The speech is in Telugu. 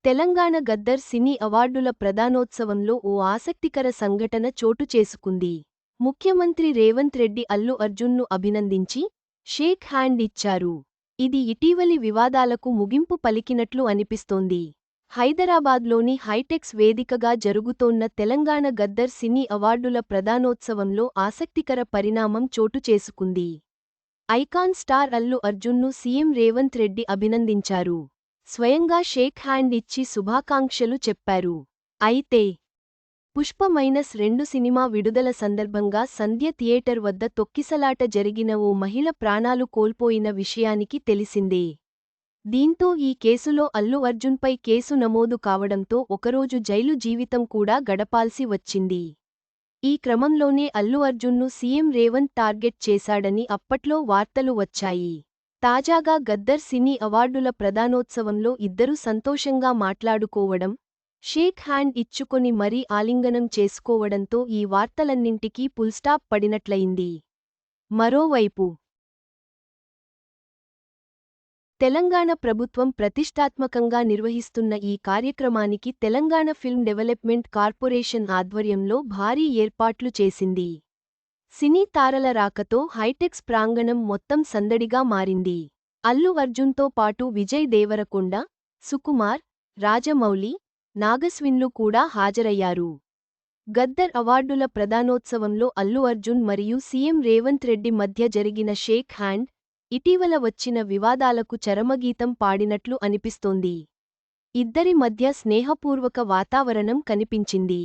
తెలంగాణ గద్దర్ సినీ అవార్డుల ప్రదానోత్సవంలో ఓ ఆసక్తికర సంఘటన చోటు చేసుకుంది. ముఖ్యమంత్రి రేవంత్ రెడ్డి అల్లు అర్జున్ను అభినందించి షేక్ హ్యాండ్ ఇచ్చారు. ఇది ఇటీవలి వివాదాలకు ముగింపు పలికినట్లు అనిపిస్తోంది. హైదరాబాద్లోని హైటెక్స్ వేదికగా జరుగుతోన్న తెలంగాణ గద్దర్ సినీ అవార్డుల ప్రదానోత్సవంలో ఆసక్తికర పరిణామం చోటు చేసుకుంది. ఐకాన్ స్టార్ అల్లు అర్జున్ను సీఎం రేవంత్ రెడ్డి అభినందించారు. స్వయంగా షేక్ హ్యాండ్ ఇచ్చి శుభాకాంక్షలు చెప్పారు. అయితే పుష్ప-2 సినిమా విడుదల సందర్భంగా సంధ్య థియేటర్ వద్ద తొక్కిసలాట జరిగిన ఓ మహిళ ప్రాణాలు కోల్పోయిన విషయానికి తెలిసిందే. దీంతో ఈ కేసులో అల్లు అర్జున్పై కేసు నమోదు కావడంతో ఒకరోజు జైలు జీవితం కూడా గడపాల్సి వచ్చింది. ఈ క్రమంలోనే అల్లు అర్జున్ను సీఎం రేవంత్ టార్గెట్ చేశాడని అప్పట్లో వార్తలు వచ్చాయి. తాజాగా గద్దర్ సినీ అవార్డుల ప్రదానోత్సవంలో ఇద్దరూ సంతోషంగా మాట్లాడుకోవడం, షేక్ హ్యాండ్ ఇచ్చుకొని మరీ ఆలింగనం చేసుకోవడంతో ఈ వార్తలన్నింటికీ ఫుల్స్టాప్ పడినట్లయింది. మరోవైపు తెలంగాణ ప్రభుత్వం ప్రతిష్ఠాత్మకంగా నిర్వహిస్తున్న ఈ కార్యక్రమానికి తెలంగాణ ఫిల్మ్ డెవలప్మెంట్ కార్పొరేషన్ ఆధ్వర్యంలో భారీ ఏర్పాట్లు చేసింది. సినీ తారల రాకతో హైటెక్స్ ప్రాంగణం మొత్తం సందడిగా మారింది. అల్లు అర్జున్తో పాటు విజయ్ దేవరకొండ, సుకుమార్, రాజమౌళి, నాగస్విన్లు కూడా హాజరయ్యారు. గద్దర్ అవార్డుల ప్రదానోత్సవంలో అల్లు అర్జున్ మరియు సీఎం రేవంత్ రెడ్డి మధ్య జరిగిన షేక్ హ్యాండ్, ఇటీవల వచ్చిన వివాదాలకు చరమగీతం పాడినట్లు అనిపిస్తోంది. ఇద్దరి మధ్య స్నేహపూర్వక వాతావరణం కనిపించింది.